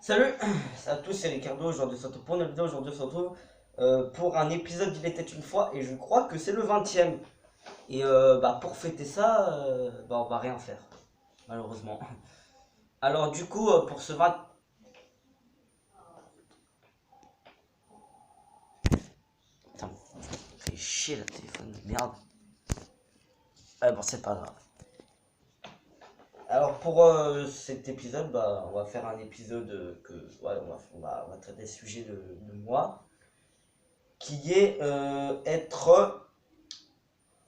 Salut à tous, c'est Ricardo, aujourd'hui on se retrouve pour une vidéo, aujourd'hui on se retrouve pour un épisode d'Il était une fois et je crois que c'est le 20e. Et pour fêter ça, on va rien faire, malheureusement. Alors du coup, pour ce 20... Putain, ça fait chier le téléphone, merde. Bon, c'est pas grave. Alors pour cet épisode, on va faire un épisode on va traiter le sujet de moi, qui est être...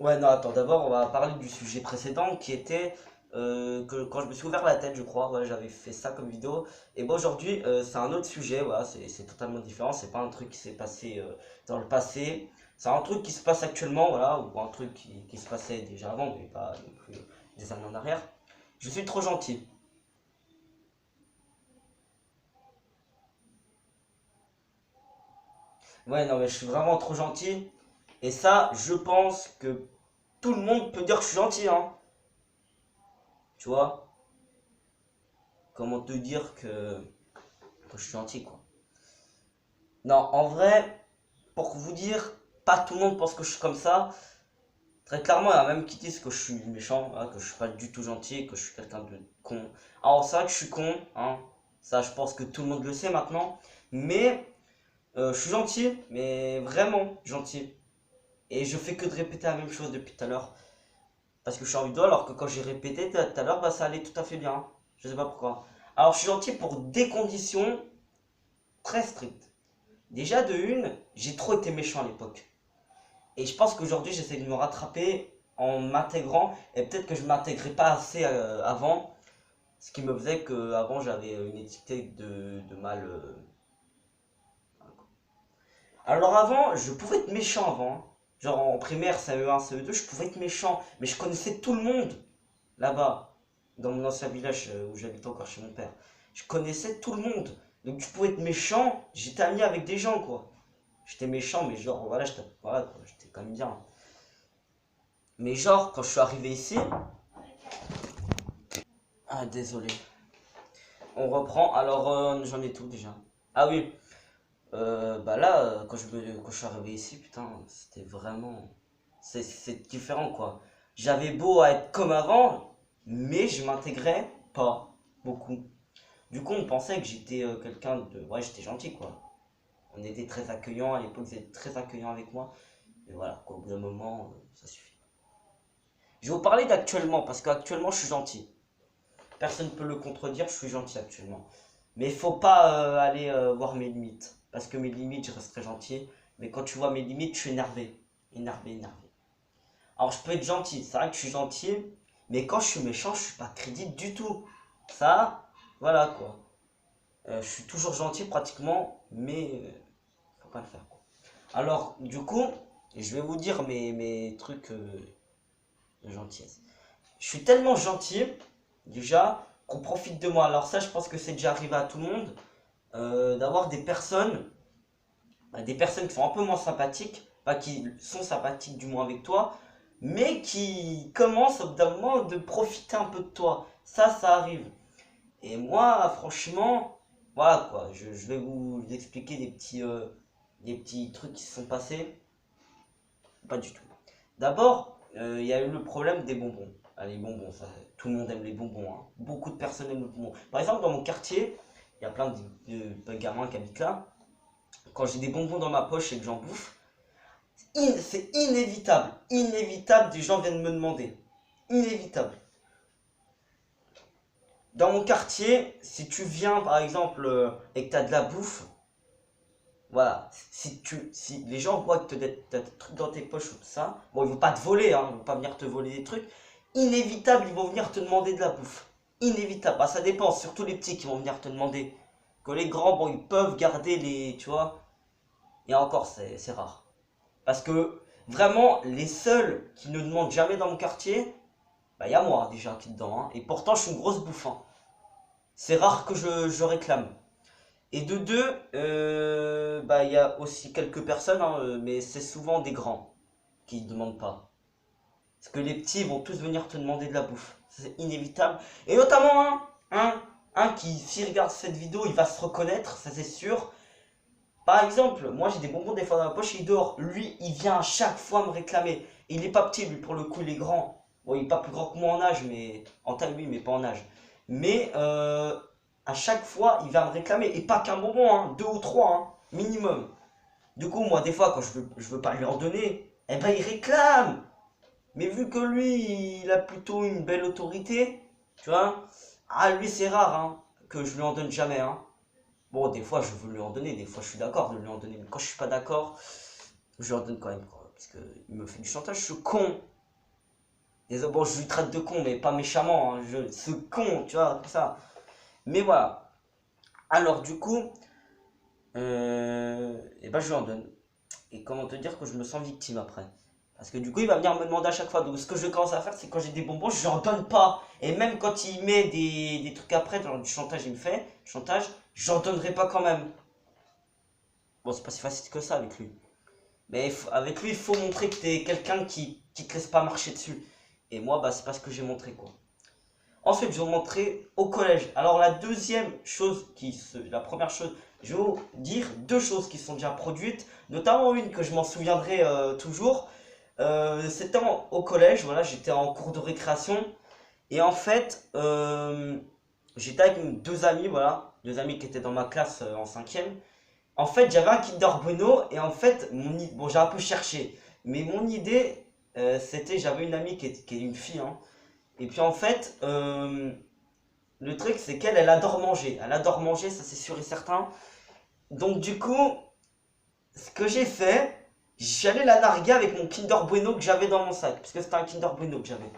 Ouais, non, attends, d'abord on va parler du sujet précédent qui était que quand je me suis ouvert la tête, je crois, ouais, j'avais fait ça comme vidéo. Et bon, aujourd'hui, c'est un autre sujet, voilà, c'est totalement différent, c'est pas un truc qui s'est passé dans le passé, c'est un truc qui se passe actuellement, voilà, ou un truc qui se passait déjà avant, mais pas non plus des années en arrière. Je suis trop gentil. Ouais, non, mais je suis vraiment trop gentil. Et ça, je pense que tout le monde peut dire que je suis gentil, hein. Tu vois, comment te dire que je suis gentil, quoi. Non, en vrai, pour vous dire, pas tout le monde pense que je suis comme ça. Très clairement, il y en a même qui disent que je suis méchant, hein, que je suis pas du tout gentil, que je suis quelqu'un de con. Alors, c'est vrai que je suis con, hein. Ça, je pense que tout le monde le sait maintenant. Mais je suis gentil, mais vraiment gentil. Et je fais que de répéter la même chose depuis tout à l'heure. Parce que je suis en vidéo, alors que quand j'ai répété tout à l'heure, ça allait tout à fait bien. Je sais pas pourquoi. Alors, je suis gentil pour des conditions très strictes. Déjà, de une, j'ai trop été méchant à l'époque. Et je pense qu'aujourd'hui, j'essaie de me rattraper en m'intégrant. Et peut-être que je ne m'intégrais pas assez avant. Ce qui me faisait qu'avant, j'avais une étiquette de mal. Alors avant, je pouvais être méchant avant, hein. Genre en primaire, CE1, CE2, je pouvais être méchant. Mais je connaissais tout le monde là-bas, dans mon ancien village où j'habitais encore chez mon père. Je connaissais tout le monde. Donc je pouvais être méchant, j'étais ami avec des gens, quoi. J'étais méchant, mais genre, voilà, j'étais quand même bien. Mais genre, quand je suis arrivé ici... Ah, désolé. On reprend. Alors, j'en ai tout déjà. Ah oui. Quand je suis arrivé ici, putain, c'était vraiment... C'est différent, quoi. J'avais beau à être comme avant, mais je m'intégrais pas beaucoup. Du coup, on pensait que j'étais quelqu'un de... Ouais, j'étais gentil, quoi. On était très accueillants, à l'époque, ils étaient très accueillants avec moi. Et voilà, quoi, au bout d'un moment, ça suffit. Je vais vous parler d'actuellement, parce qu'actuellement, je suis gentil. Personne ne peut le contredire, je suis gentil actuellement. Mais il faut pas aller voir mes limites. Parce que mes limites, je resterai gentil. Mais quand tu vois mes limites, je suis énervé. Énervé, énervé. Alors je peux être gentil, c'est vrai que je suis gentil. Mais quand je suis méchant, je suis pas crédible du tout. Ça, voilà quoi. Je suis toujours gentil pratiquement, mais faut pas le faire, quoi. Alors du coup, je vais vous dire mes trucs de gentillesse. Je suis tellement gentil, déjà, qu'on profite de moi. Alors ça, je pense que c'est déjà arrivé à tout le monde, d'avoir des personnes qui sont un peu moins sympathiques, pas qui sont sympathiques du moins avec toi, mais qui commencent au bout d'un moment de profiter un peu de toi. Ça arrive. Et moi, franchement, voilà quoi, je vais vous expliquer des petits trucs qui se sont passés. Pas du tout. D'abord, il y a eu le problème des bonbons. Ah, les bonbons, ça, tout le monde aime les bonbons, hein. Beaucoup de personnes aiment les bonbons. Par exemple, dans mon quartier, il y a plein de gamins qui habitent là. Quand j'ai des bonbons dans ma poche et que j'en bouffe, c'est inévitable. Inévitable, des gens viennent me demander. Inévitable. Dans mon quartier, si tu viens par exemple et que tu as de la bouffe, voilà, si les gens voient que tu as des trucs dans tes poches ou tout ça, bon, ils vont pas te voler, hein, ils vont pas venir te voler des trucs. Inévitable, ils vont venir te demander de la bouffe. Inévitable. Bah, ça dépend, surtout les petits qui vont venir te demander. Que les grands, bon, ils peuvent garder les, tu vois. Et encore, c'est rare. Parce que vraiment, les seuls qui ne demandent jamais dans mon quartier, bah, il y a moi déjà qui est dedans, hein. Et pourtant, je suis une grosse bouffe, hein. C'est rare que je réclame. Et de deux, il y a aussi quelques personnes, hein, mais c'est souvent des grands qui ne demandent pas. Parce que les petits vont tous venir te demander de la bouffe. C'est inévitable. Et notamment, hein, un qui, s'il regarde cette vidéo, il va se reconnaître, ça c'est sûr. Par exemple, moi j'ai des bonbons des fois dans la poche, il dort. Lui, il vient à chaque fois me réclamer. Et il est pas petit, lui, pour le coup, il est grand. Bon, il est pas plus grand que moi en âge, mais en taille, oui, mais pas en âge. Mais à chaque fois, il vient me réclamer. Et pas qu'un bonbon, hein, deux ou trois, hein, minimum. Du coup, moi, des fois, quand je veux pas lui en donner, eh ben, il réclame. Mais vu que lui, il a plutôt une belle autorité, tu vois, ah, lui, c'est rare, hein, que je lui en donne jamais, hein. Bon, des fois, je veux lui en donner, des fois, je suis d'accord de lui en donner. Mais quand je suis pas d'accord, je lui en donne quand même, quoi. Parce qu'il me fait du chantage, ce con. Désolé, bon, je lui traite de con, mais pas méchamment, hein, ce con, tu vois, comme ça. Mais voilà. Alors, du coup, et ben, je lui en donne. Et comment te dire que je me sens victime après. Parce que du coup, il va venir me demander à chaque fois. Donc, ce que je commence à faire, c'est quand j'ai des bonbons, je n'en donne pas. Et même quand il met des trucs après, genre du chantage, il me fait, du chantage, j'en donnerai pas quand même. Bon, c'est pas si facile que ça avec lui. Mais avec lui, il faut montrer que t'es quelqu'un qui te laisse pas marcher dessus. Et moi, bah, c'est pas ce que j'ai montré, quoi. Ensuite, je vais vous montrer au collège. Alors, la deuxième chose la première chose, je vais vous dire deux choses qui sont déjà produites, notamment une que je m'en souviendrai toujours. C'était au collège, voilà, j'étais en cours de récréation. Et en fait, j'étais avec deux amis, voilà, deux amis qui étaient dans ma classe en cinquième. En fait, j'avais un Kinder Bueno et en fait, bon, j'ai un peu cherché. Mais mon idée, c'était, j'avais une amie qui est une fille, hein. Et puis en fait, le truc, c'est qu'elle, elle adore manger. Elle adore manger, ça c'est sûr et certain. Donc du coup, ce que j'ai fait, j'allais la narguer avec mon Kinder Bueno que j'avais dans mon sac. Parce que c'était un Kinder Bueno que j'avais.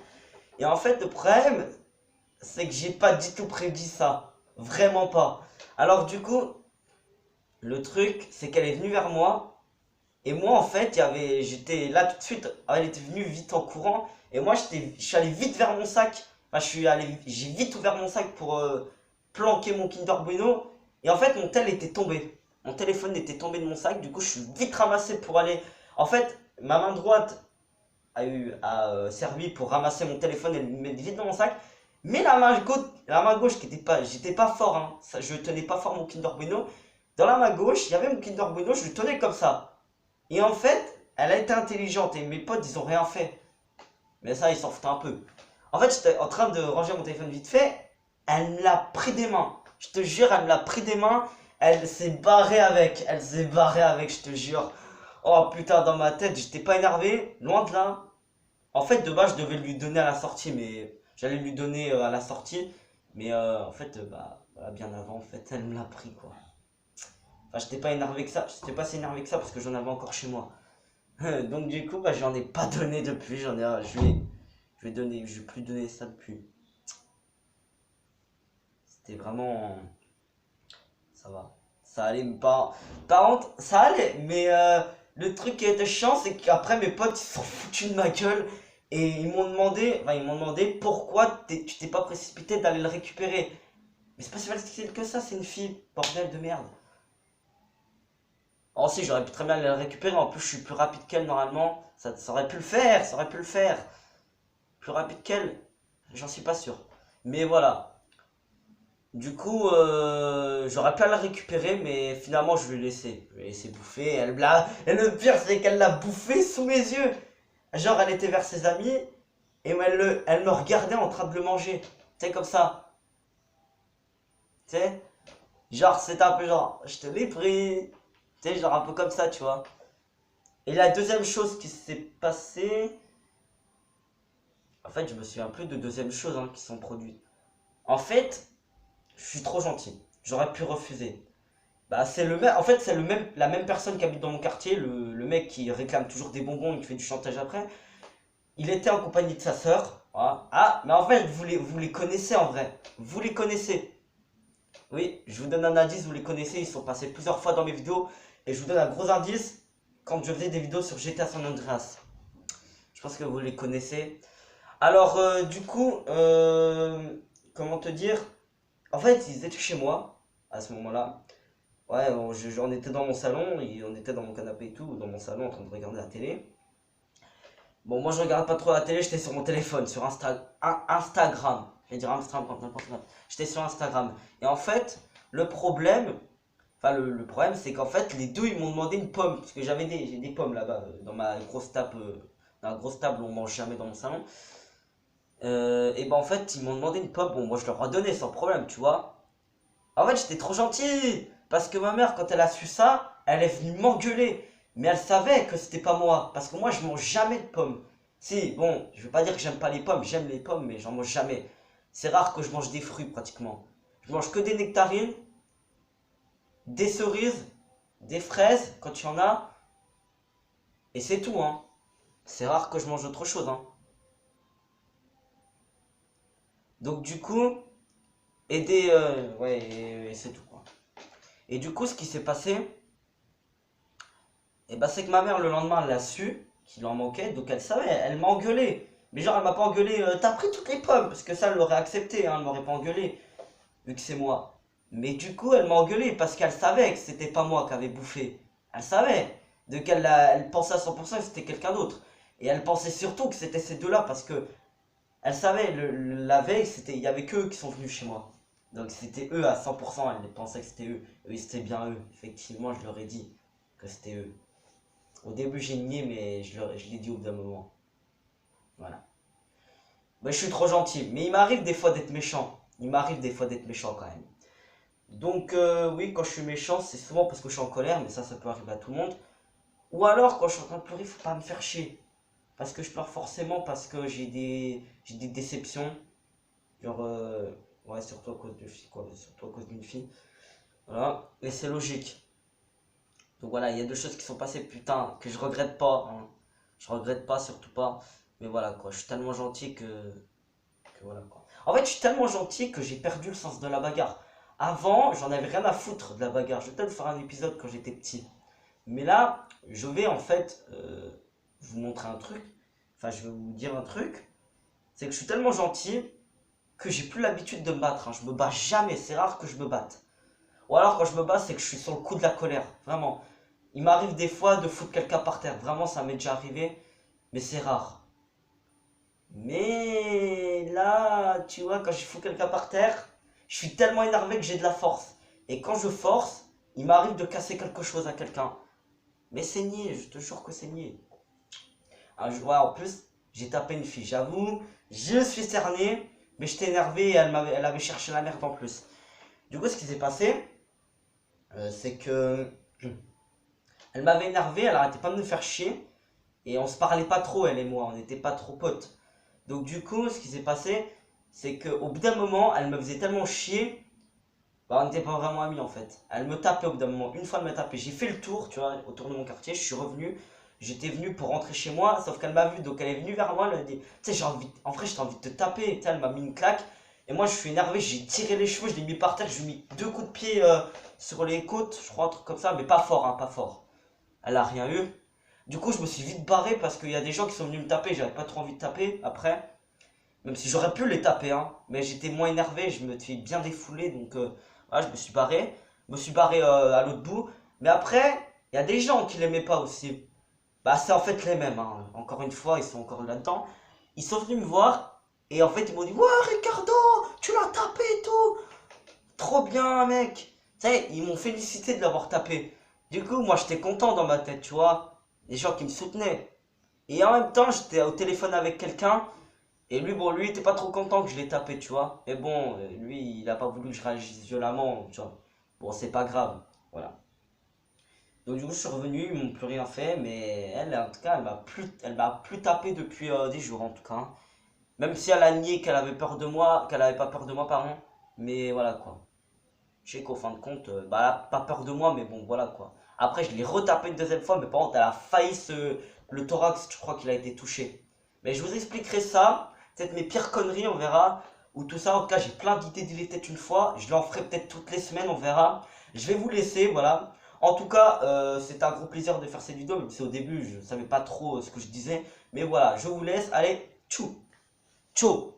Et en fait, le problème, c'est que j'ai pas du tout prédit ça. Vraiment pas. Alors du coup, le truc, c'est qu'elle est venue vers moi. Et moi, en fait, j'étais là tout de suite. Elle était venue vite en courant. Et moi, je suis allé vite vers mon sac. Enfin, j'ai vite ouvert mon sac pour planquer mon Kinder Bueno. Et en fait, mon tel était tombé. Mon téléphone était tombé de mon sac. Du coup, je suis vite ramassé pour aller. En fait, ma main droite a servi pour ramasser mon téléphone et le mettre vite dans mon sac. Mais la main gauche qui était pas, j'étais pas fort, hein. Je tenais pas fort mon Kinder Bueno. Dans la main gauche, il y avait mon Kinder Bueno, je le tenais comme ça. Et en fait, elle a été intelligente et mes potes, ils ont rien fait. Mais ça, ils s'en foutent un peu. En fait, j'étais en train de ranger mon téléphone vite fait. Elle me l'a pris des mains. Je te jure, elle me l'a pris des mains. Elle s'est barrée avec. Elle s'est barrée avec, je te jure. Oh putain, dans ma tête, j'étais pas énervé. Loin de là. En fait, de base, je devais lui donner à la sortie. Mais j'allais lui donner à la sortie. Mais en fait, bah, voilà, bien avant, en fait, elle me l'a pris, quoi. Enfin, j'étais pas énervé que ça. J'étais pas si énervé que ça parce que j'en avais encore chez moi. Donc du coup, bah, j'en ai pas donné depuis. Je vais plus donner ça depuis. C'était vraiment, ça va. Ça allait mais pas. Par contre, ça allait. Mais le truc qui était chiant, c'est qu'après mes potes ils se sont foutus de ma gueule et ils m'ont demandé pourquoi tu t'es pas précipité d'aller le récupérer. Mais c'est pas si facile que ça. C'est une fille, bordel de merde. Oh si, j'aurais pu très bien aller le récupérer, en plus je suis plus rapide qu'elle normalement, ça aurait pu le faire, ça aurait pu le faire. Plus rapide qu'elle, j'en suis pas sûr. Mais voilà, du coup j'aurais pu la récupérer, mais finalement je vais laisser. Je vais laisser bouffer, et le pire c'est qu'elle l'a bouffé sous mes yeux. Genre elle était vers ses amis, et elle me regardait en train de le manger. Tu sais comme ça, tu sais. Genre c'était un peu genre, je te l'ai pris. Tu sais, genre un peu comme ça, tu vois. Et la deuxième chose qui s'est passée. En fait, je me souviens plus de deuxième chose hein, qui sont produites. En fait, je suis trop gentil. J'aurais pu refuser. Bah, c'est le même. En fait, c'est la même personne qui habite dans mon quartier, le mec qui réclame toujours des bonbons et qui fait du chantage après. Il était en compagnie de sa sœur. Voilà. Ah, mais en fait, vous les connaissez en vrai. Vous les connaissez. Oui, je vous donne un indice, vous les connaissez. Ils sont passés plusieurs fois dans mes vidéos. Et je vous donne un gros indice quand je faisais des vidéos sur GTA San Andreas. Je pense que vous les connaissez. Alors, du coup, comment te dire? En fait, ils étaient chez moi à ce moment-là. Ouais, on était dans mon salon, on était dans mon canapé et tout, dans mon salon en train de regarder la télé. Bon, moi je regarde pas trop la télé, j'étais sur mon téléphone, sur Instagram. j'allais dire Instagram, n'importe quoi. J'étais sur Instagram. Et en fait, le problème, le problème, c'est qu'en fait, les deux, ils m'ont demandé une pomme. Parce que j'ai des pommes là-bas, dans ma grosse table, dans la grosse table où on mange jamais dans mon salon. Et ben en fait, ils m'ont demandé une pomme. Bon, moi, je leur ai donné sans problème, tu vois. En fait, j'étais trop gentil. Parce que ma mère, quand elle a su ça, elle est venue m'engueuler. Mais elle savait que c'était pas moi. Parce que moi, je mange jamais de pommes. Si, bon, je veux pas dire que j'aime pas les pommes. J'aime les pommes, mais j'en mange jamais. C'est rare que je mange des fruits pratiquement. Je mange que des nectarines, des cerises, des fraises quand il y en a. Et c'est tout, hein. C'est rare que je mange autre chose, hein. Donc du coup, aider, ouais, et c'est tout, quoi. Et du coup, ce qui s'est passé, et bah, c'est que ma mère, le lendemain, elle a su qu'il en manquait, donc elle savait, elle m'a engueulé. Mais genre, elle m'a pas engueulé, t'as pris toutes les pommes, parce que ça, elle l'aurait accepté, hein, elle m'aurait pas engueulé, vu que c'est moi. Mais du coup, elle m'a engueulé, parce qu'elle savait que c'était pas moi qui avait bouffé. Elle savait, donc elle pensait à 100% que c'était quelqu'un d'autre. Et elle pensait surtout que c'était ces deux-là, parce que elle savait, la veille, il y avait qu'eux qui sont venus chez moi. Donc c'était eux à 100%, elle pensait que c'était eux. Oui, c'était bien eux. Effectivement, je leur ai dit que c'était eux. Au début, j'ai nié, mais je l'ai dit au bout d'un moment. Voilà. Mais je suis trop gentil. Mais il m'arrive des fois d'être méchant. Il m'arrive des fois d'être méchant quand même. Donc, oui, quand je suis méchant, c'est souvent parce que je suis en colère, mais ça peut arriver à tout le monde. Ou alors, quand je suis en train de pleurer, faut pas me faire chier. Parce que je pleure forcément parce que j'ai des déceptions. Genre, ouais, surtout à cause de fille, quoi. Surtout à cause d'une fille. Voilà. Et c'est logique. Donc voilà, il y a deux choses qui sont passées, putain, que je regrette pas, hein. Je regrette pas, surtout pas. Mais voilà, quoi. Je suis tellement gentil que voilà, quoi. En fait, je suis tellement gentil que j'ai perdu le sens de la bagarre. Avant, j'en avais rien à foutre de la bagarre. Je vais peut-être faire un épisode quand j'étais petit. Mais là, je vais en fait vous montrer un truc. Enfin, je vais vous dire un truc. C'est que je suis tellement gentil que j'ai plus l'habitude de me battre, hein. Je me bats jamais, c'est rare que je me batte. Ou alors quand je me bats, c'est que je suis sur le coup de la colère, vraiment. Il m'arrive des fois de foutre quelqu'un par terre, vraiment ça m'est déjà arrivé, mais c'est rare. Mais là, tu vois, quand je fous quelqu'un par terre, je suis tellement énervé que j'ai de la force. Et quand je force, il m'arrive de casser quelque chose à quelqu'un. Mais c'est niais, je te jure que c'est niais. Ouais, en plus, j'ai tapé une fille, j'avoue, je suis cerné, mais j'étais énervé et elle avait cherché la merde en plus. Du coup, ce qui s'est passé, c'est que elle m'avait énervé, elle arrêtait pas de me faire chier, et on se parlait pas trop, elle et moi, on n'était pas trop potes. Donc du coup, ce qui s'est passé, c'est qu'au bout d'un moment, elle me faisait tellement chier, bah on n'était pas vraiment amis en fait. Elle me tapait au bout d'un moment, une fois elle m'a tapé, j'ai fait le tour, tu vois, autour de mon quartier, je suis revenu, j'étais venu pour rentrer chez moi, sauf qu'elle m'a vu, donc elle est venue vers moi, elle m'a dit, tu sais, en vrai, j'ai envie de te taper, tu sais, elle m'a mis une claque, et moi je suis énervé, j'ai tiré les cheveux, je l'ai mis par terre, je lui ai mis deux coups de pied sur les côtes, je crois, un truc comme ça, mais pas fort, hein, pas fort. Elle a rien eu. Du coup, je me suis vite barré parce qu'il y a des gens qui sont venus me taper, j'avais pas trop envie de taper après. Même si j'aurais pu les taper, hein. Mais j'étais moins énervé, je me suis bien défoulé, donc voilà, je me suis barré. Je me suis barré à l'autre bout. Mais après, il y a des gens qui l'aimaient pas aussi. Bah, c'est en fait les mêmes, hein. Encore une fois, ils sont encore là-dedans. Ils sont venus me voir et en fait, ils m'ont dit: ouais, Ricardo, tu l'as tapé et tout. Trop bien, mec. Tu sais, ils m'ont félicité de l'avoir tapé. Du coup, moi, j'étais content dans ma tête, tu vois. Les gens qui me soutenaient. Et en même temps, j'étais au téléphone avec quelqu'un. Et lui, bon, lui, il était pas trop content que je l'ai tapé, tu vois. Mais bon, lui, il a pas voulu que je réagisse violemment, tu vois. Bon, c'est pas grave, voilà. Donc du coup, je suis revenu, ils m'ont plus rien fait, mais elle, en tout cas, elle m'a plus tapé depuis des jours, en tout cas, hein. Même si elle a nié qu'elle avait peur de moi, qu'elle avait pas peur de moi, pardon. Mais voilà, quoi. Je sais qu'au fin de compte, bah, elle a pas peur de moi, mais bon, voilà, quoi. Après, je l'ai retapé une deuxième fois, mais par contre, elle a failli le thorax, je crois qu'il a été touché. Mais je vous expliquerai ça, peut-être mes pires conneries, on verra. Ou tout ça, en tout cas, j'ai plein d'idées d'y aller peut-être une fois. Je l'en ferai peut-être toutes les semaines, on verra. Je vais vous laisser, voilà. En tout cas, c'était un gros plaisir de faire cette vidéo, même si au début, je savais pas trop ce que je disais. Mais voilà, je vous laisse. Allez, tchou, tchou.